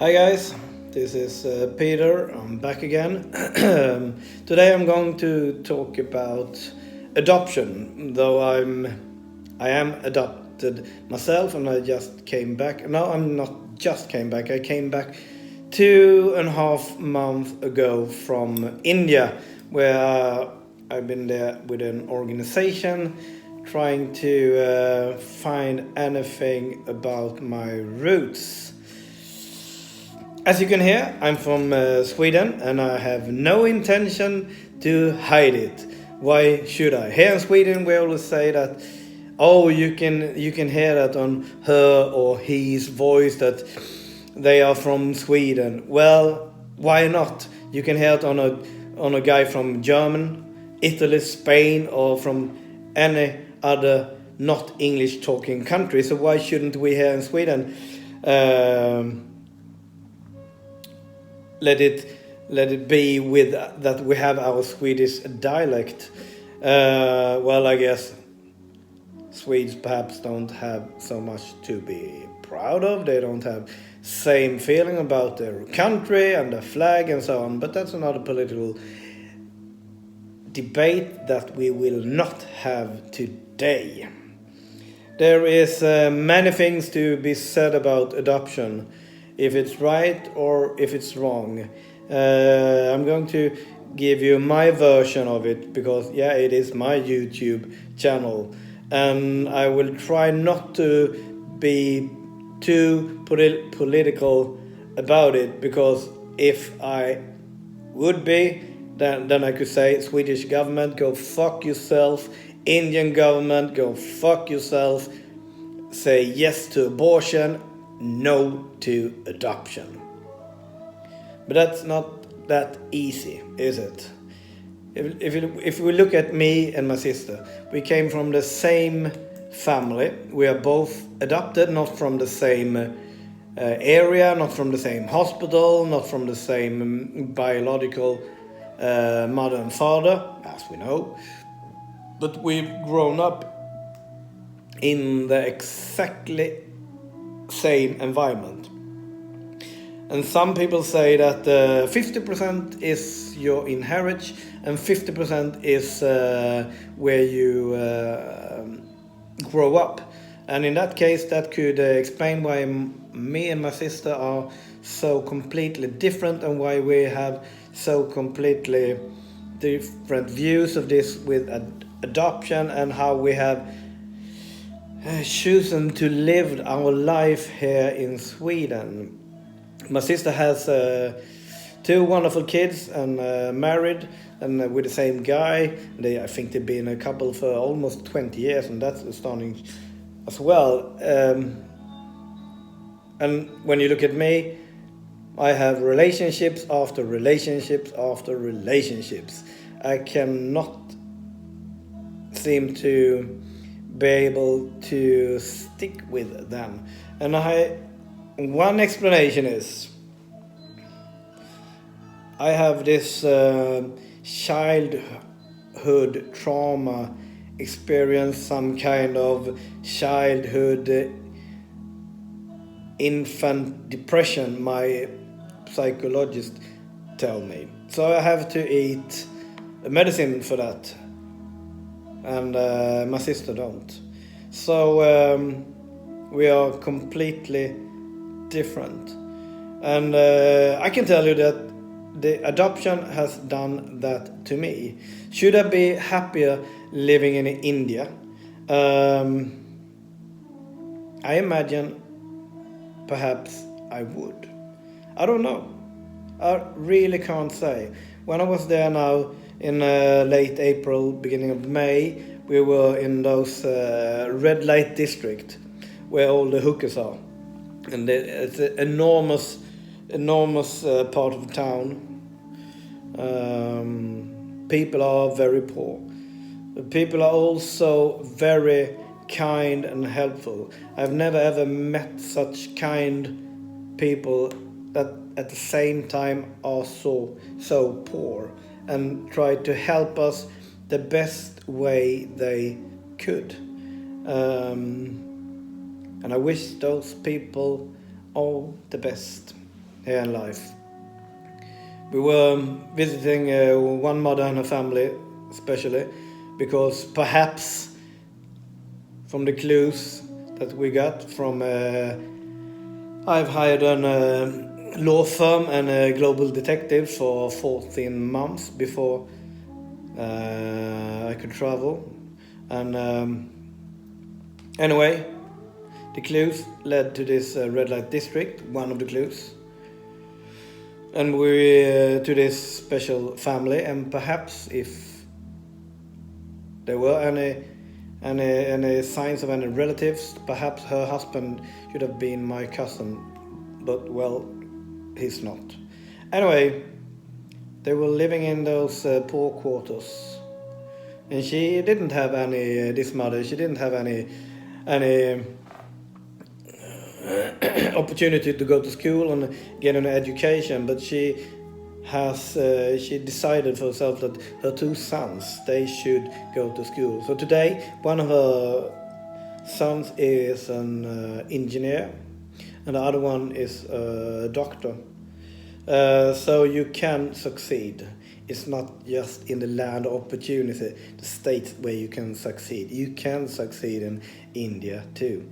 Hi guys, this is Peter. I'm back again. Today I'm going to talk about adoption. Though I am adopted myself, and I just came back. No, I'm not just came back. I came back 2.5 months ago from India, where I've been there with an organization trying to find anything about my roots. As you can hear, I'm from Sweden, and I have no intention to hide it. Why should I? Here in Sweden, we always say that, oh, you can hear that on her or his voice that they are from Sweden. Well, why not? You can hear it on a guy from Germany, Italy, Spain, or from any other not English talking country. So why shouldn't we here in Sweden? Let it be with that we have our Swedish dialect. Well, I guess Swedes perhaps don't have so much to be proud of. They don't have same feeling about their country and their flag and so on. But that's another political debate that we will not have today. There is many things to be said about adoption, if it's right or if it's wrong. I'm going to give you my version of it because, yeah, it is my YouTube channel. And I will try not to be too political about it, because if I would be, then I could say, Swedish government, go fuck yourself. Indian government, go fuck yourself. Say yes to abortion, no to adoption. But that's not that easy, is it? If we look at me and my sister, we came from the same family. We are both adopted, not from the same area, not from the same hospital, not from the same biological mother and father, as we know. But we've grown up in the exactly same environment. And some people say that 50% is your inheritance and 50% is where you grow up. And in that case, that could explain why me and my sister are so completely different, and why we have so completely different views of this with adoption, and how we have chosen to live our life here in Sweden. My sister has 2 wonderful kids and married, and with the same guy. I think they've been a couple for almost 20 years, and that's astounding as well. And when you look at me, I have relationships after relationships after relationships. I cannot seem to be able to stick with them. And one explanation is I have this childhood trauma experience, some kind of childhood infant depression, my psychologist tell me. So I have to eat medicine for that, and my sister don't. So we are completely different. And I can tell you that the adoption has done that to me. Should I be happier living in India? I imagine perhaps I would. I don't know. I really can't say. When I was there now in late April, beginning of May, we were in those red light district where all the hookers are. And it's an enormous part of town. People are very poor. But people are also very kind and helpful. I've never ever met such kind people that at the same time are so poor, and try to help us the best way they could. And I wish those people all the best. here in life. We were visiting one mother and her family, especially, because perhaps from the clues that we got from, I've hired a law firm and a global detective for 14 months before I could travel. And anyway, the clues led to this red light district, one of the clues. And we to this special family, and perhaps if there were any signs of any relatives, perhaps her husband should have been my cousin, but well, he's not. Anyway, they were living in those poor quarters, and she didn't have any. This mother, she didn't have any opportunity to go to school and get an education, but she decided for herself that her two sons, they should go to school. So today one of her sons is an engineer and the other one is a doctor. So you can succeed. It's not just in the land of opportunity, the state where you can succeed. You can succeed in India too.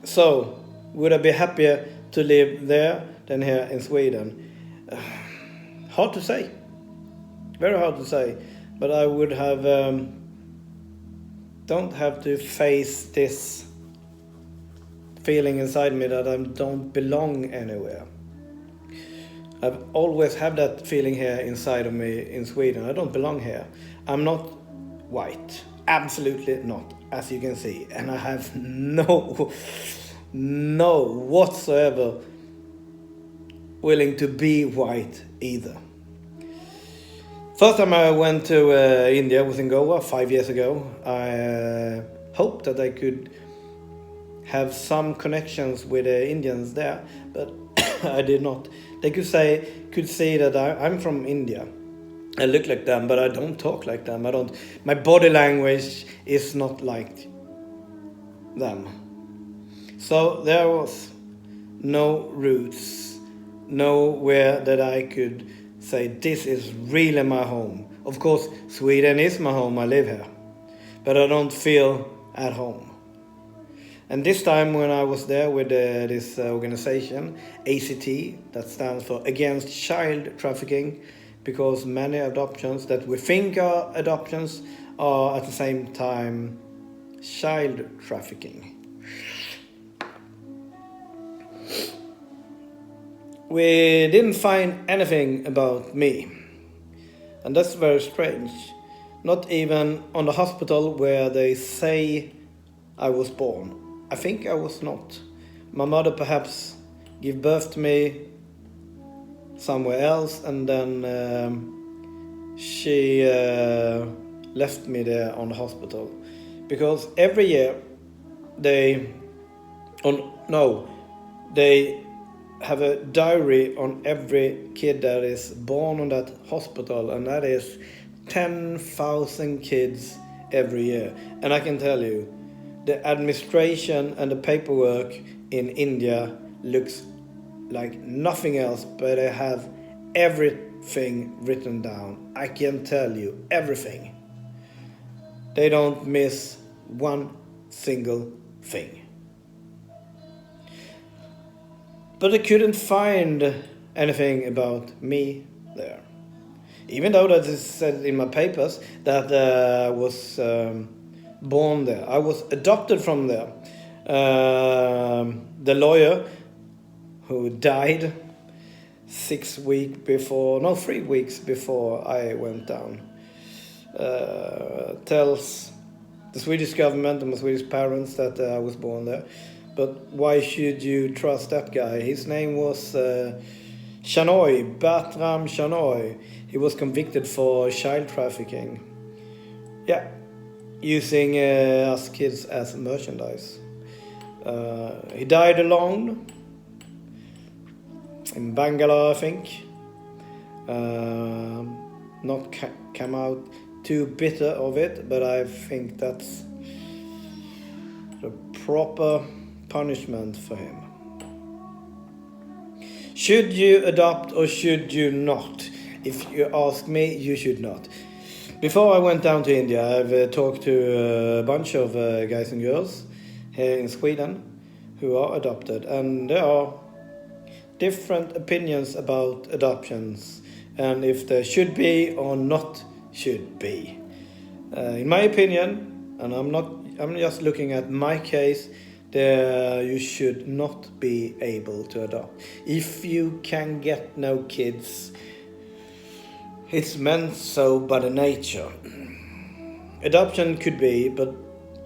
So, would I be happier to live there than here in Sweden? Hard to say. Very hard to say. But I would have... don't have to face this feeling inside me that I don't belong anywhere. I've always had that feeling here inside of me in Sweden. I don't belong here. I'm not white. Absolutely not, as you can see. And I have no whatsoever willing to be white either. First time I went to India was in Goa 5 years ago. I hoped that I could have some connections with the Indians there, but I did not. They could see that I'm from India. I look like them, but I don't talk like them. My body language is not like them. So there was no roots, nowhere that I could say this is really my home. Of course, Sweden is my home. I live here, but I don't feel at home. And this time when I was there with this organization, ACT, that stands for Against Child Trafficking, because many adoptions that we think are adoptions are at the same time child trafficking. We didn't find anything about me, and that's very strange. Not even on the hospital where they say I was born. I think I was not. My mother perhaps gave birth to me somewhere else, and then she left me there on the hospital, because every year they have a diary on every kid that is born on that hospital, and that is 10,000 kids every year. And I can tell you, the administration and the paperwork in India looks like nothing else, but they have everything written down. I can tell you, everything. They don't miss one single thing. But I couldn't find anything about me there. Even though that is said in my papers that I was born there. I was adopted from there. The lawyer who died 3 weeks before I went down, tells the Swedish government and my Swedish parents that I was born there. But why should you trust that guy? His name was Shanoy, Bertram Shanoy. He was convicted for child trafficking. Yeah, using us kids as merchandise. He died alone in Bangalore, I think. Not come out too bitter of it, but I think that's the proper punishment for him. Should you adopt or should you not? If you ask me, you should not. Before I went down to India, I've talked to a bunch of guys and girls here in Sweden who are adopted, and there are different opinions about adoptions and if there should be or not should be. In my opinion, and I'm just looking at my case, you should not be able to adopt. If you can get no kids, it's meant so by the nature. Adoption could be, but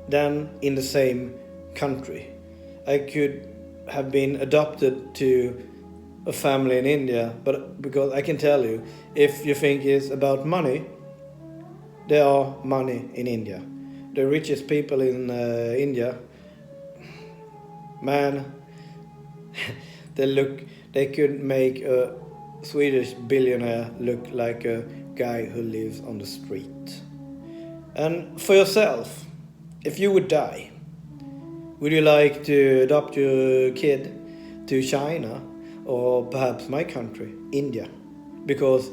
then in the same country. I could have been adopted to a family in India, but because I can tell you, if you think it's about money, there are money in India. The richest people in India, man, they could make a Swedish billionaire look like a guy who lives on the street. And for yourself, if you would die, would you like to adopt your kid to China or perhaps my country, India? Because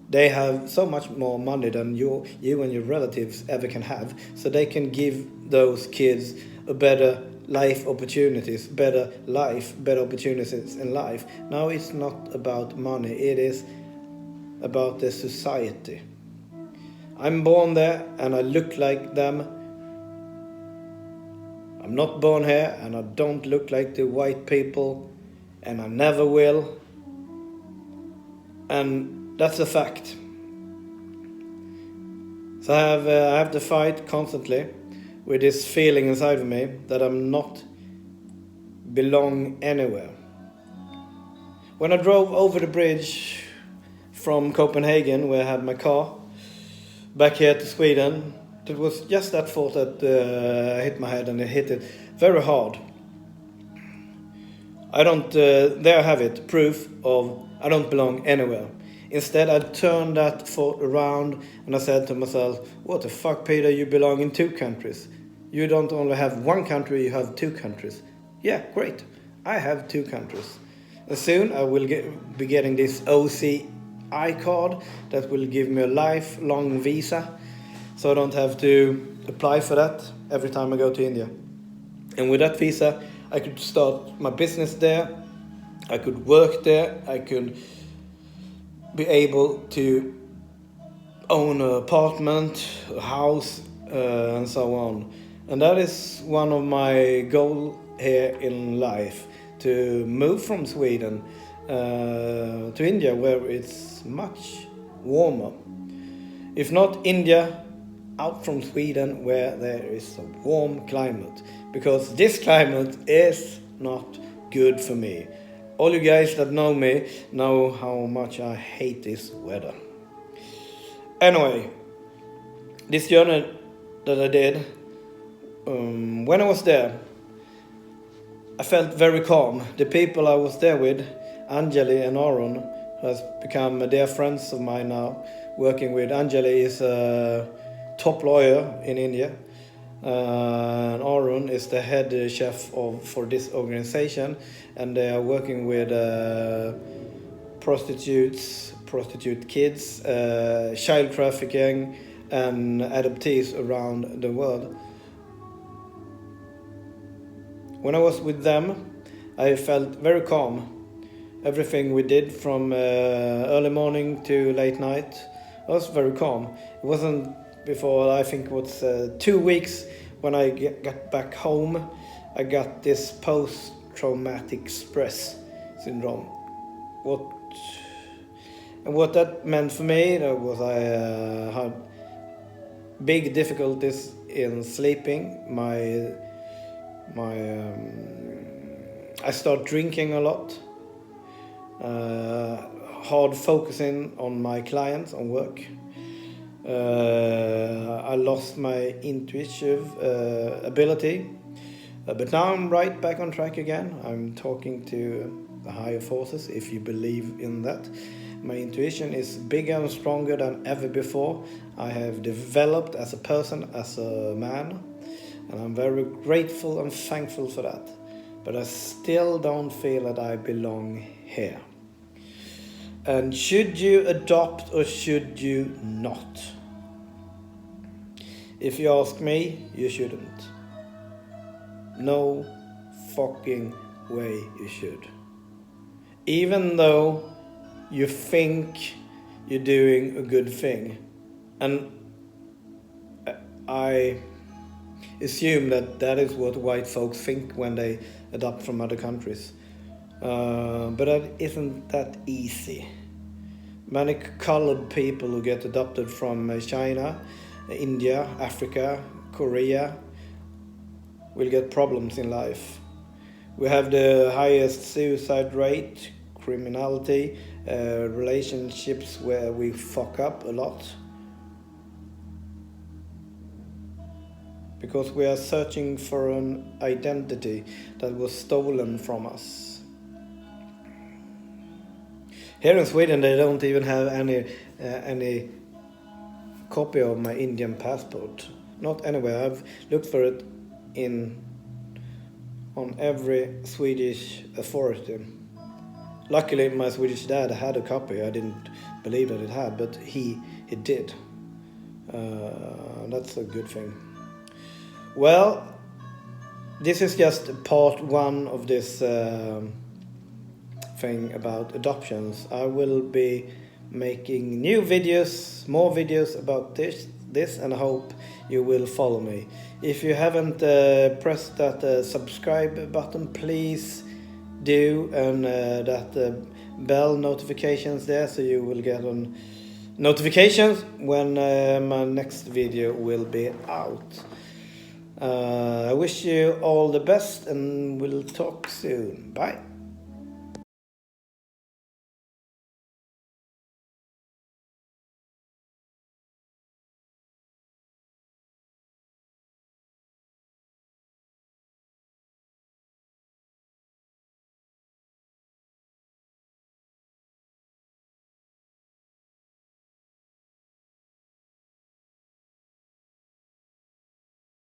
they have so much more money than you and your relatives ever can have, so they can give those kids a better life opportunities, better opportunities in life. Now it's not about money, it is about the society. I'm born there and I look like them. I'm not born here and I don't look like the white people, and I never will. And that's a fact. So I have to fight constantly with this feeling inside of me that I'm not belong anywhere. When I drove over the bridge from Copenhagen, where I had my car, back here to Sweden, it was just that thought that I hit my head, and it hit it very hard. There I have it, proof of I don't belong anywhere. Instead, I turned that thought around and I said to myself, what the fuck, Peter, you belong in 2 countries. You don't only have 1 country, you have 2 countries. Yeah, great. I have 2 countries. And soon I will be getting this OCI card that will give me a lifelong visa, so I don't have to apply for that every time I go to India. And with that visa, I could start my business there, I could work there, I could be able to own an apartment, a house, and so on. And that is one of my goals here in life, to move from Sweden to India, where it's much warmer. If not India, out from Sweden, where there is a warm climate, because this climate is not good for me. All you guys that know me know how much I hate this weather. Anyway, this journey that I did, when I was there, I felt very calm. The people I was there with, Anjali and Arun, has become dear friends of mine now. Working with Anjali is a top lawyer in India. And Arun is the head chef for this organization, and they are working with prostitute kids, child trafficking, and adoptees around the world. When I was with them, I felt very calm. Everything we did from early morning to late night was very calm. It wasn't before, I think it was 2 weeks when I got back home, I got this post-traumatic stress syndrome. What that meant for me was I had big difficulties in sleeping. I started drinking a lot. Hard focusing on my clients, on work. I lost my intuitive ability, but now I'm right back on track again. I'm talking to the higher forces, if you believe in that. My intuition is bigger and stronger than ever before. I have developed as a person, as a man, and I'm very grateful and thankful for that. But I still don't feel that I belong here. And should you adopt or should you not? If you ask me, you shouldn't. No fucking way you should. Even though you think you're doing a good thing. And I assume that is what white folks think when they adopt from other countries. But it isn't that easy. Many colored people who get adopted from China, India, Africa, Korea will get problems in life. We have the highest suicide rate, criminality, relationships where we fuck up a lot. Because we are searching for an identity that was stolen from us. Here in Sweden they don't even have any copy of my Indian passport. Not anywhere. I've looked for it on every Swedish authority. Luckily my Swedish dad had a copy. I didn't believe that it had, but he did. That's a good thing. Well, this is just part one of this thing about adoptions. I will be making new videos, more videos about this, and I hope you will follow me. If you haven't pressed that subscribe button, please do, and that bell notifications there, so you will get on notifications when my next video will be out. I wish you all the best and we'll talk soon. Bye.